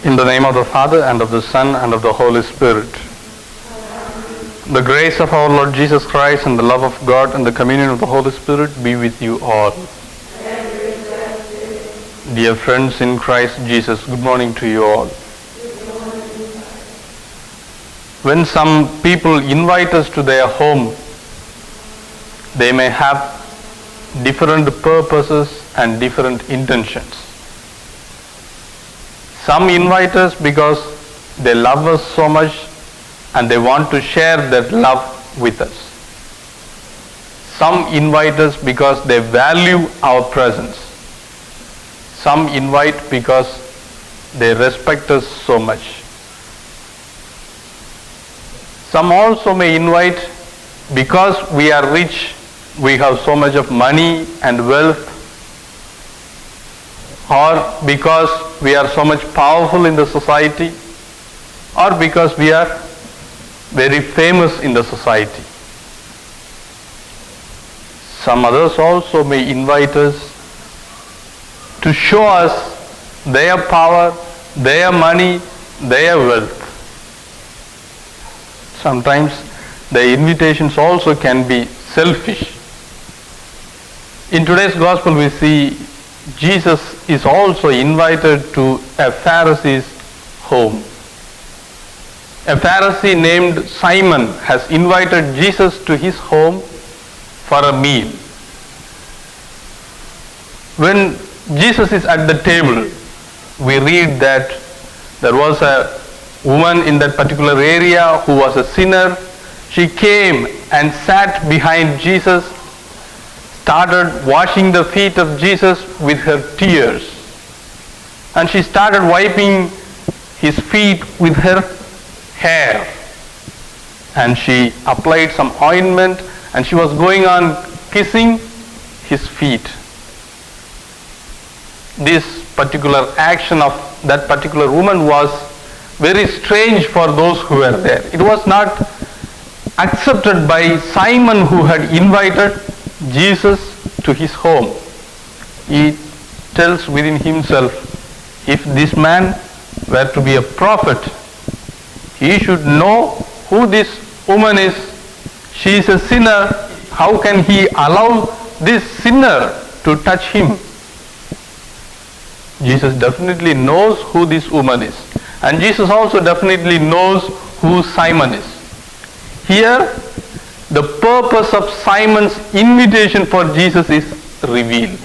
In the name of the Father, and of the Son, and of the Holy Spirit. The grace of our Lord Jesus Christ, and the love of God, and the communion of the Holy Spirit be with you all. Dear friends in Christ Jesus, good morning to you all. When some people invite us to their home, they may have different purposes and different intentions. Some invite us because they love us so much and they want to share that love with us. Some invite us because they value our presence. Some invite because they respect us so much. Some also may invite because we are rich, we have so much of money and wealth, or because we are so much powerful in the society, or because we are very famous in the society. Some others also may invite us to show us their power, their money, their wealth. Sometimes the invitations also can be selfish. In today's gospel we see Jesus is also invited to a Pharisee's home. A Pharisee named Simon has invited Jesus to his home for a meal. When Jesus is at the table, we read that there was a woman in that particular area who was a sinner. She came and sat behind Jesus, started washing the feet of Jesus with her tears. And she started wiping his feet with her hair. And she applied some ointment and she was going on kissing his feet. This particular action of that particular woman was very strange for those who were there. It was not accepted by Simon, who had invited Jesus to his home. He tells within himself, if this man were to be a prophet, he should know who this woman is. She is a sinner. How can he allow this sinner to touch him? Jesus definitely knows who this woman is. And Jesus also definitely knows who Simon is. Here, the purpose of Simon's invitation for Jesus is revealed.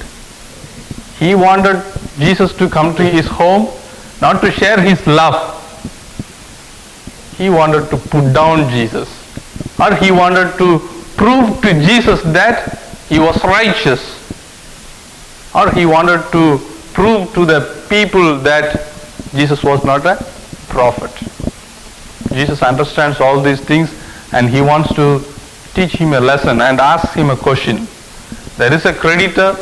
He wanted Jesus to come to his home, not to share his love. He wanted to put down Jesus. Or he wanted to prove to Jesus that he was righteous. Or he wanted to prove to the people that Jesus was not a prophet. Jesus understands all these things and he wants to teach him a lesson and ask him a question. There is a creditor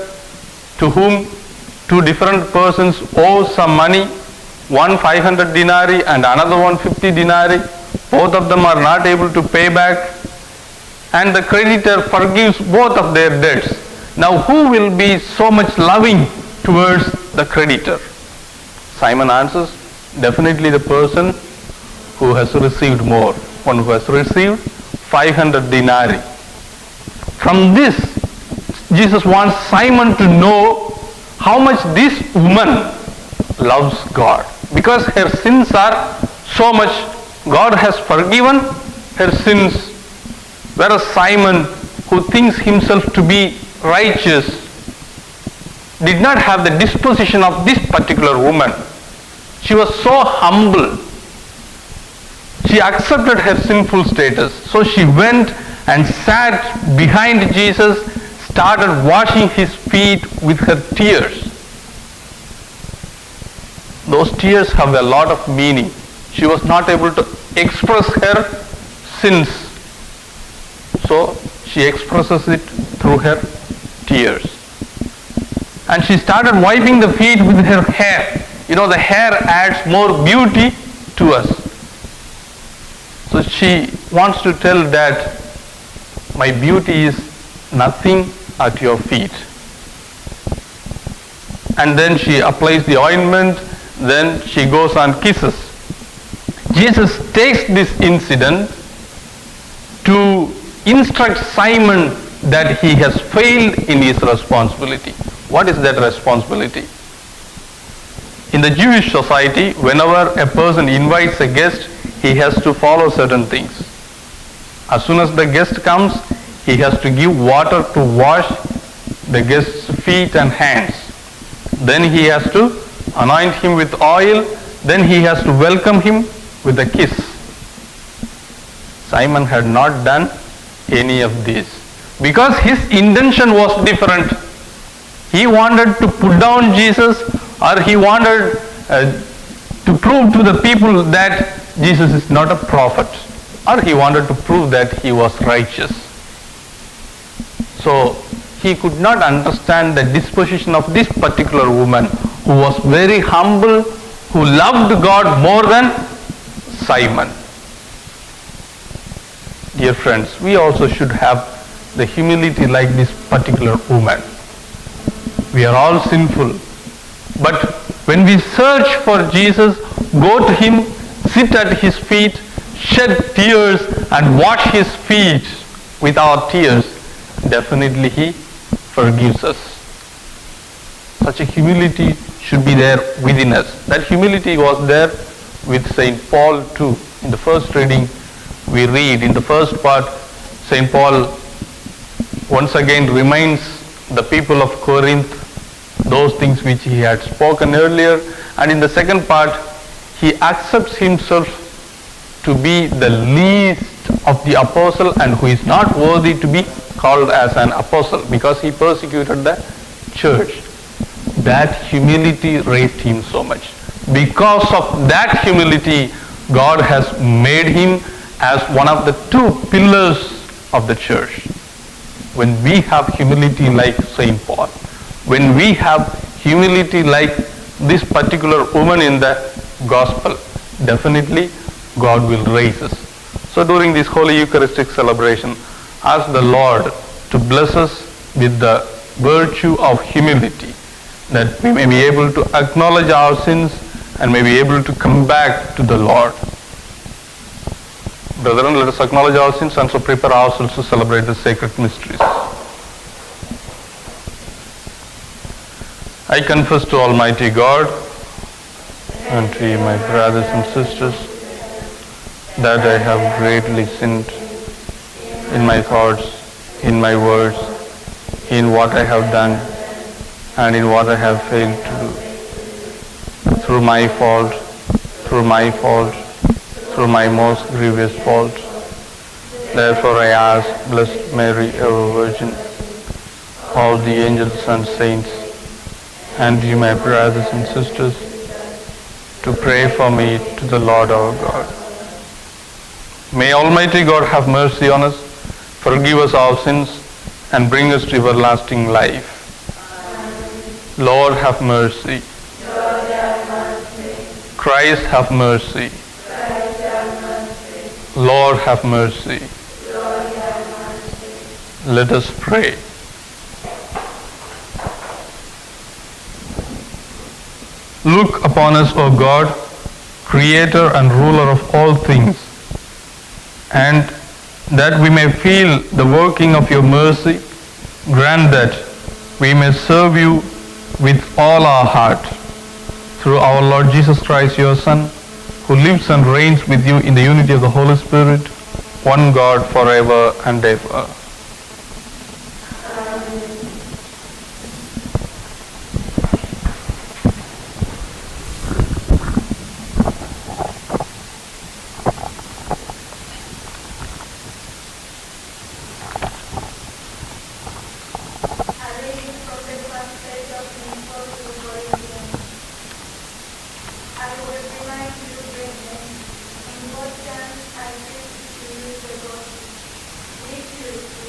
to whom two different persons owe some money, one 500 denarii and another one 50 denarii. Both of them are not able to pay back, and the creditor forgives both of their debts. Now who will be so much loving towards the creditor? Simon answers, definitely the person who has received more, one who has received 500 denarii. From this, Jesus wants Simon to know how much this woman loves God. Because her sins are so much, God has forgiven her sins. Whereas Simon, who thinks himself to be righteous, did not have the disposition of this particular woman. She was so humble. She accepted her sinful status. So she went and sat behind Jesus, started washing his feet with her tears. Those tears have a lot of meaning. She was not able to express her sins. So she expresses it through her tears. And she started wiping the feet with her hair. You know, the hair adds more beauty to us. So she wants to tell that my beauty is nothing at your feet. And then she applies the ointment. then she goes and kisses. Jesus takes this incident to instruct Simon that he has failed in his responsibility. What is that responsibility? In the Jewish society, whenever a person invites a guest, he has to follow certain things. As soon as the guest comes, he has to give water to wash the guest's feet and hands. Then he has to anoint him with oil. Then he has to welcome him with a kiss. Simon had not done any of this because his intention was different. He wanted to put down Jesus, or he wanted to prove to the people that Jesus is not a prophet, or he wanted to prove that he was righteous. So he could not understand the disposition of this particular woman who was very humble, who loved God more than Simon. Dear friends, we also should have the humility like this particular woman. We are all sinful, but when we search for Jesus, go to him, sit at his feet, shed tears and wash his feet with our tears, definitely he forgives us. Such a humility should be there within us. That humility was there with St. Paul too. In the first reading, we read in the first part, St. Paul once again reminds the people of Corinth those things which he had spoken earlier, and in the second part, he accepts himself to be the least of the apostle and who is not worthy to be called as an apostle because he persecuted the church. That humility raised him so much. Because of that humility, God has made him as one of the two pillars of the church. When we have humility like St. Paul, when we have humility like this particular woman in the gospel, definitely God will raise us. So during this Holy Eucharistic celebration, ask the Lord to bless us with the virtue of humility, that we may be able to acknowledge our sins and may be able to come back to the Lord. Brethren, let us acknowledge our sins and so prepare ourselves to celebrate the sacred mysteries. I confess to Almighty God and to you, my brothers and sisters, that I have greatly sinned in my thoughts, in my words, in what I have done, and in what I have failed to do. Through my fault, through my most grievous fault. Therefore I ask Blessed Mary, ever Virgin, all the angels and saints, and you, my brothers and sisters, to pray for me to the Lord our God. May Almighty God have mercy on us, forgive us our sins, and bring us to everlasting life. Lord have mercy. Christ have mercy. Lord have mercy. Let us pray. Look upon us, O God, Creator and Ruler of all things, and that we may feel the working of your mercy, grant that we may serve you with all our heart. Through our Lord Jesus Christ, your Son, who lives and reigns with you in the unity of the Holy Spirit, one God forever and ever. I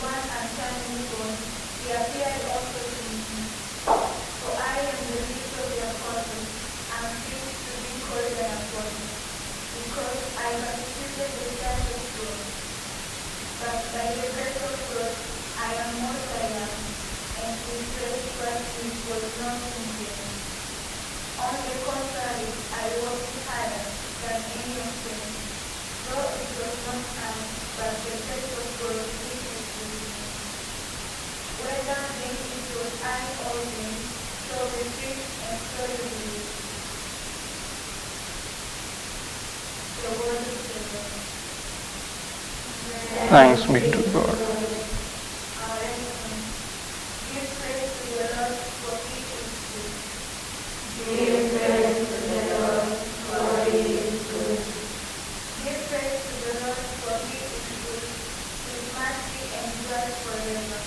one answering phone, he appeared also to me. For I am the least of the apostles, and fit to be called an apostle, because I persecuted the church of God. But by the grace of God, I am what I am, and his grace was not in vain. On the contrary, I worked harder than any of them, though it was not I, but the grace of God which is with me. Whether then it was I or them, so we preach and so we believe. The word of the Lord. Thanks be to God. Our lesson. Give praise to the Lord, for he is good. Give praise to the Lord, for he is good. Give praise to the Lord, for he is good. His mercy endures forever.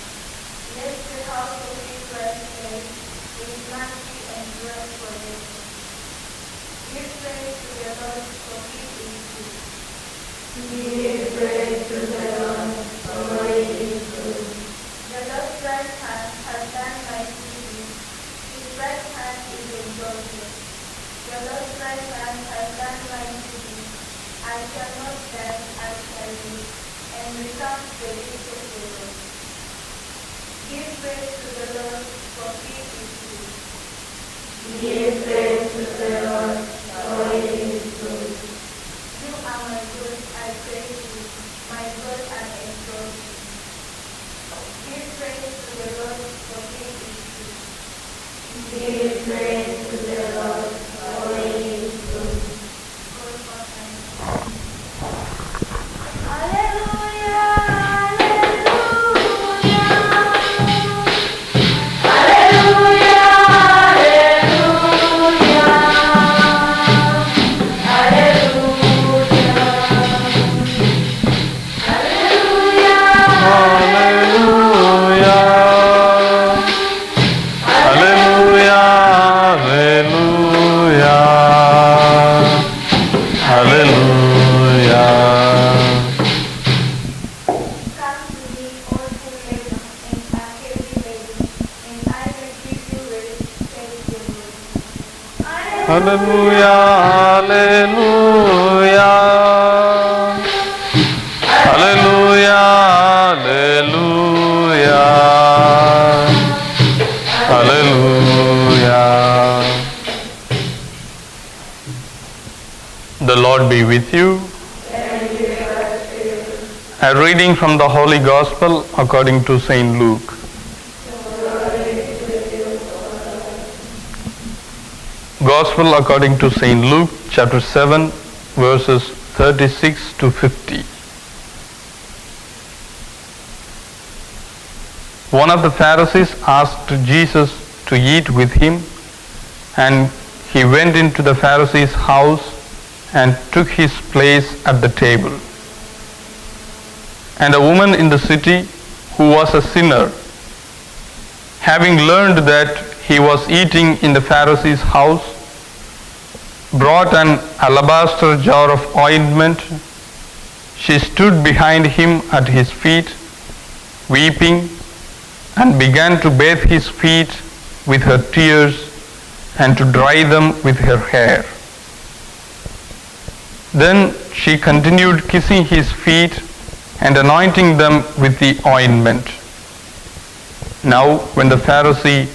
Let the house of Israel say, his mercy endures forever. Give praise to the Lord, for he is good. Give praise to the Lord, for he is good. The Lord's right hand has done mighty deeds. His right hand is exalted. The Lord's right hand has done mighty deeds. I shall not die, I shall live, and recount the deeds of the Lord. Give praise to the Lord, for he is good. Give praise to the Lord, for he is good. You are my God, I praise you, my God, I exalt you. Give praise to the Lord, for he is good. Give praise to the Lord, for he is good. God for time. Come to me, all who labor and are heavy laden, and I will give you rest, says the Lord. Hallelujah, hallelujah, hallelujah, hallelujah. The Lord be with you. A reading from the Holy Gospel according to Saint Luke. Gospel according to Saint Luke, chapter 7, verses 36 to 50. One of the Pharisees asked Jesus to eat with him, and he went into the Pharisee's house and took his place at the table. And a woman in the city, who was a sinner, having learned that he was eating in the Pharisee's house, brought an alabaster jar of ointment. She stood behind him at his feet, weeping, and began to bathe his feet with her tears and to dry them with her hair. Then she continued kissing his feet and anointing them with the ointment. Now, when the Pharisee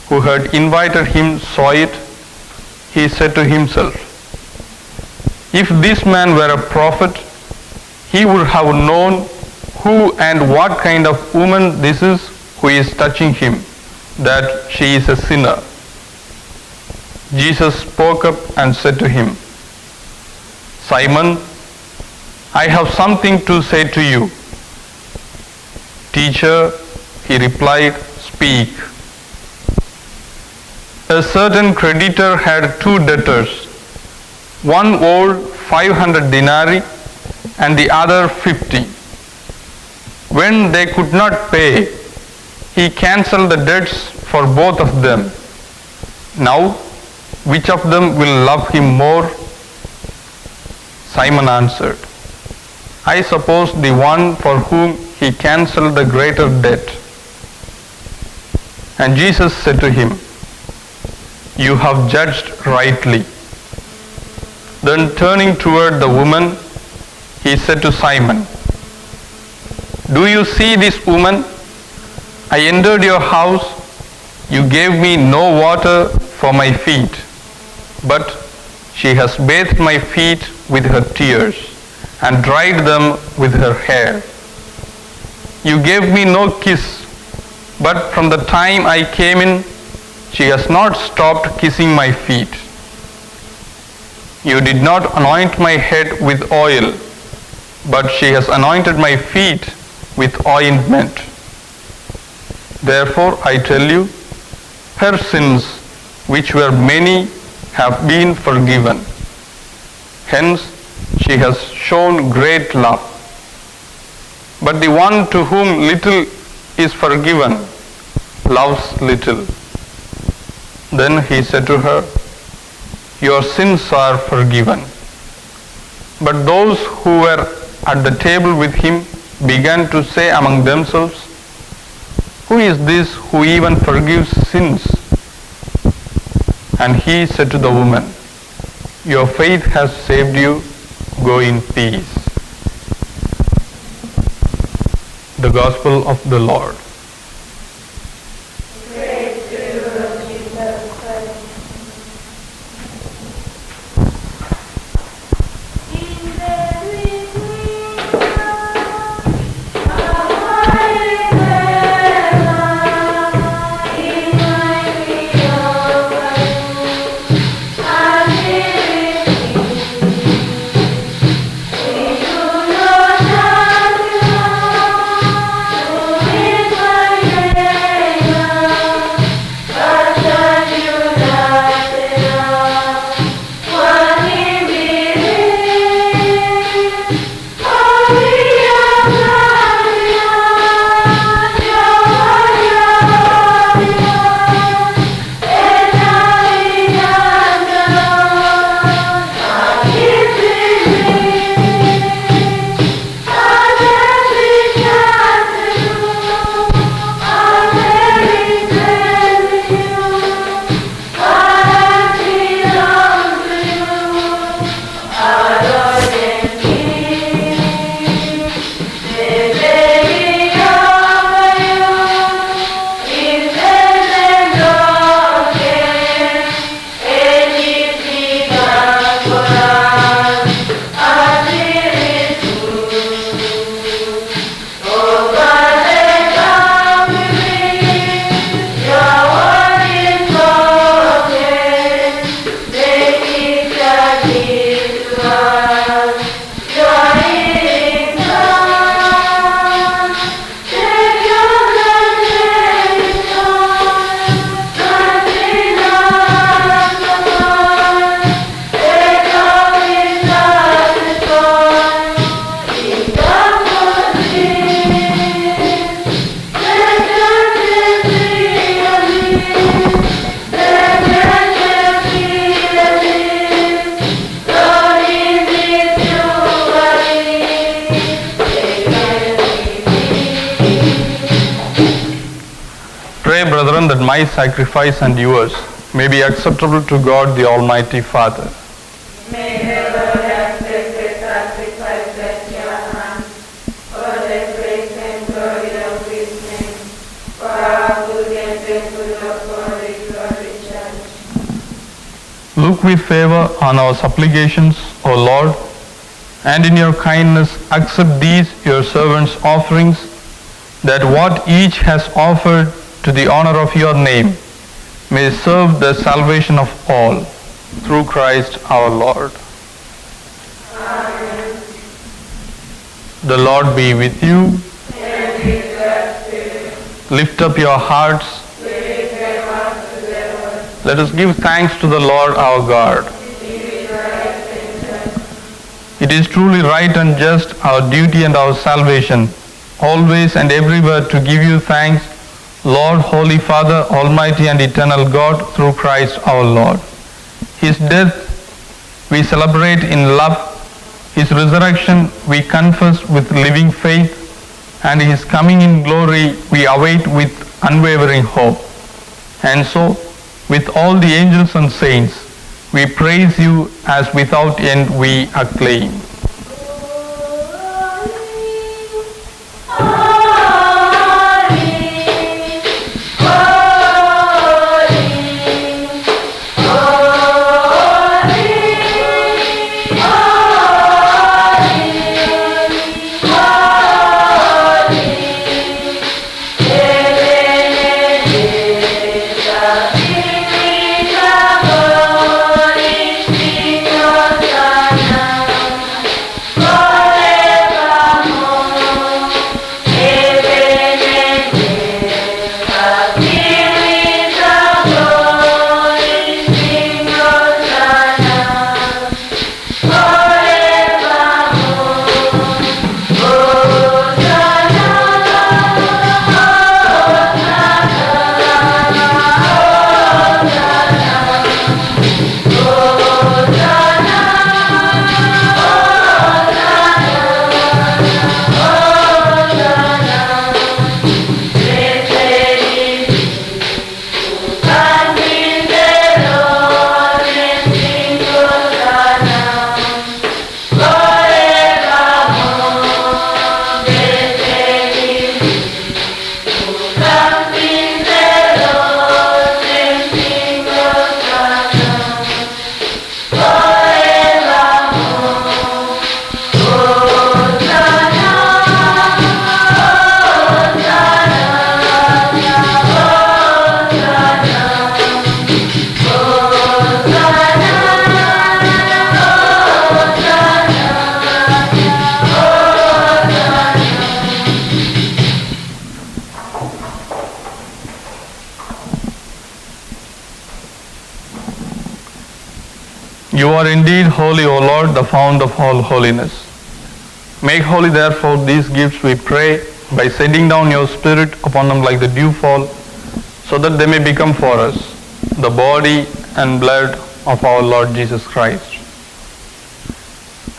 who had invited him saw it, he said to himself, "If this man were a prophet, he would have known who and what kind of woman this is who is touching him, that she is a sinner." Jesus spoke up and said to him, "Simon, I have something to say to you." "Teacher," he replied, "speak." A certain creditor had two debtors. One owed 500 denarii and the other 50. When they could not pay, he cancelled the debts for both of them. Now, which of them will love him more? Simon answered, "I suppose the one for whom he he cancelled the greater debt. And Jesus said to him, "You have judged rightly." Then turning toward the woman, he said to Simon, "Do you see this woman? I entered your house. You gave me no water for my feet, but she has bathed my feet with her tears and dried them with her hair. You gave me no kiss, but from the time I came in, she has not stopped kissing my feet. You did not anoint my head with oil, but she has anointed my feet with ointment. Therefore I tell you, her sins, which were many, have been forgiven. Hence she has shown great love. But the one to whom little is forgiven loves little." Then he said to her, "Your sins are forgiven." But those who were at the table with him began to say among themselves, "Who is this who even forgives sins?" And he said to the woman, "Your faith has saved you. Go in peace." The Gospel of the Lord. Praise to you, Lord Jesus Christ. Pray, brethren, that my sacrifice and yours may be acceptable to God the Almighty Father. May the Lord accept the sacrifice at your hands for the praise and glory of his name, for our good and faithful of Holy Church. Look with favor on our supplications, O Lord, and in your kindness accept these your servants' offerings, that what each has offered to the honor of your name may serve the salvation of all, through Christ our Lord. Amen. The Lord be with you. And with your spirit, Lift up your hearts. we lift them up to the Lord. Let us give thanks to the Lord our God. It is right and just. It is truly right and just, our duty and our salvation, always and everywhere to give you thanks, Lord, Holy Father, Almighty and Eternal God, through Christ our Lord. His death we celebrate in love. His resurrection we confess with living faith, and his coming in glory we await with unwavering hope. And so, with all the angels and saints, we praise you as without end we acclaim. You are indeed holy, O Lord, the fount of all holiness. Make holy, therefore, these gifts, we pray, by sending down your Spirit upon them like the dewfall, so that they may become for us the body and blood of our Lord Jesus Christ.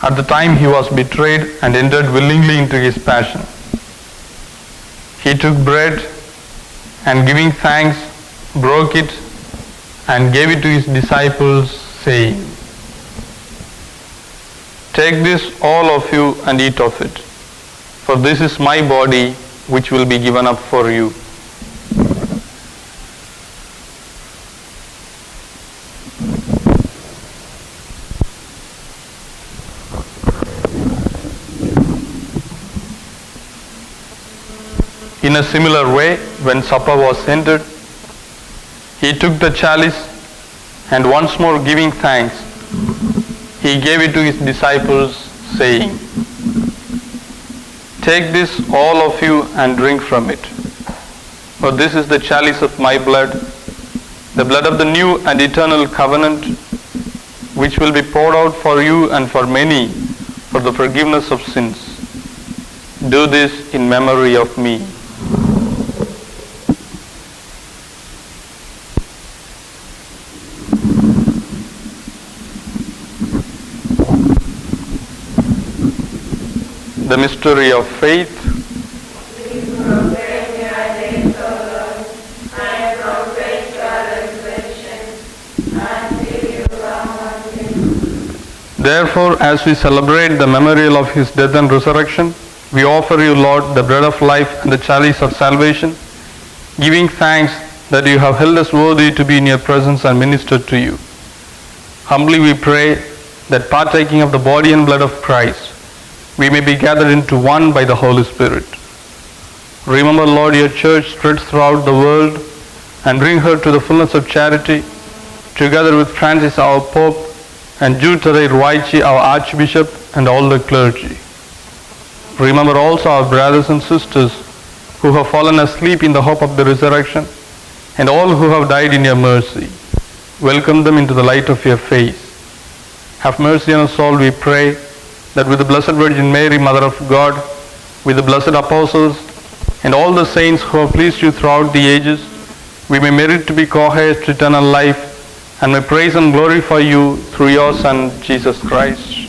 At the time he was betrayed and entered willingly into his passion, he took bread and giving thanks, broke it and gave it to his disciples, saying, "Take this, all of you, and eat of it, for this is my body, which will be given up for you." In a similar way, when supper was ended, he took the chalice, and once more giving thanks, he gave it to his disciples, saying, "Take this, all of you, and drink from it. For this is the chalice of my blood, the blood of the new and eternal covenant, which will be poured out for you and for many for the forgiveness of sins. Do this in memory of me." The mystery of faith. We proclaim your death, O Lord, and proclaim your resurrection until you come again. Therefore, as we celebrate the memorial of his death and resurrection, we offer you, Lord, the bread of life and the chalice of salvation, giving thanks that you have held us worthy to be in your presence and ministered to you. Humbly we pray that partaking of the body and blood of Christ, we may be gathered into one by the Holy Spirit. Remember, Lord, your church spreads throughout the world, and bring her to the fullness of charity, together with Francis our Pope, and Jude Tadei Ruwaichi our Archbishop, and all the clergy. Remember also our brothers and sisters who have fallen asleep in the hope of the resurrection, and all who have died in your mercy. Welcome them into the light of your face. Have mercy on us all, we pray, that with the Blessed Virgin Mary, Mother of God, with the blessed apostles, and all the saints who have pleased you throughout the ages, we may merit to be co-heirs to eternal life, and may praise and glorify you through your Son, Jesus Christ.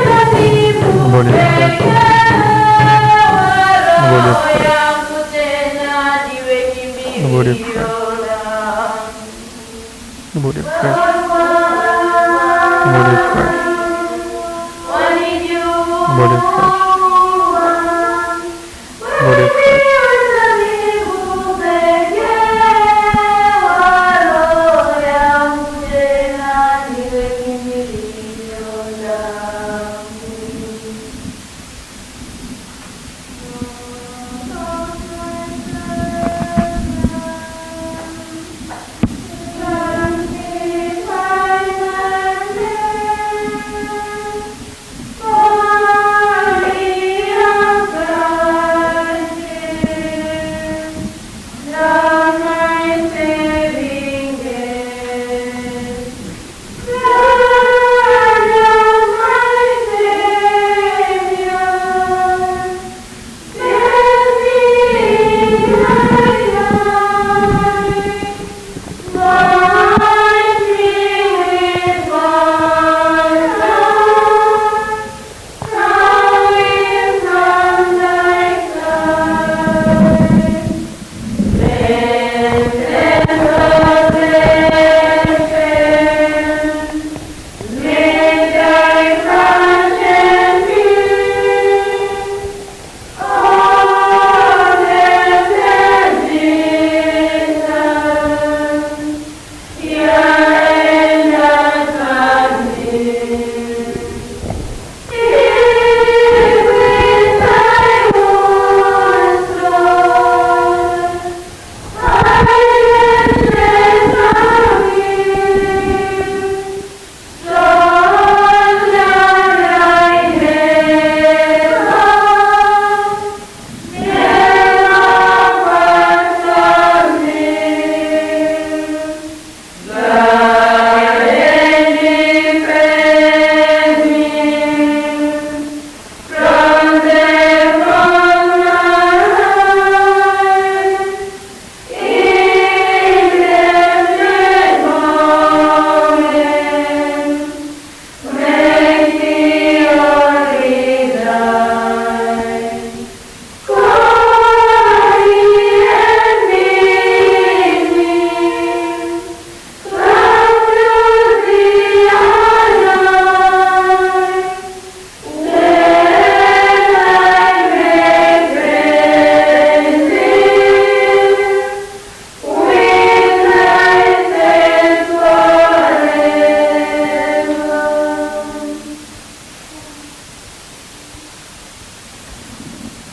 Body of Christ. Body of Christ. The body of Christ. The body of Christ. The body of Christ. The body of Christ. The body of Christ.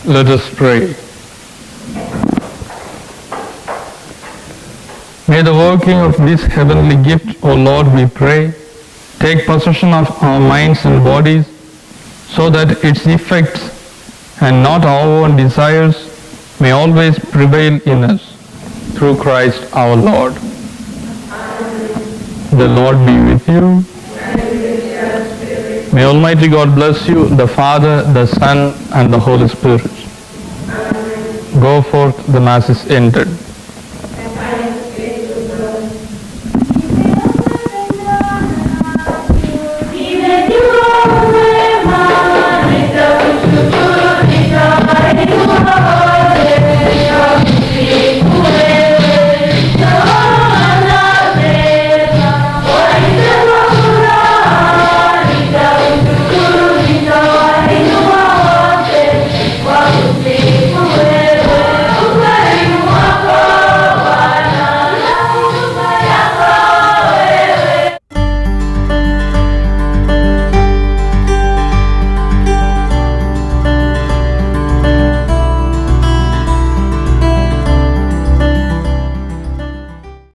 Let us pray. May the working of this heavenly gift, O Lord, we pray, take possession of our minds and bodies, so that its effects and not our own desires may always prevail in us, through Christ our Lord. The Lord be with you. May Almighty God bless you, the Father, the Son, and the Holy Spirit. Go forth, the Mass is ended.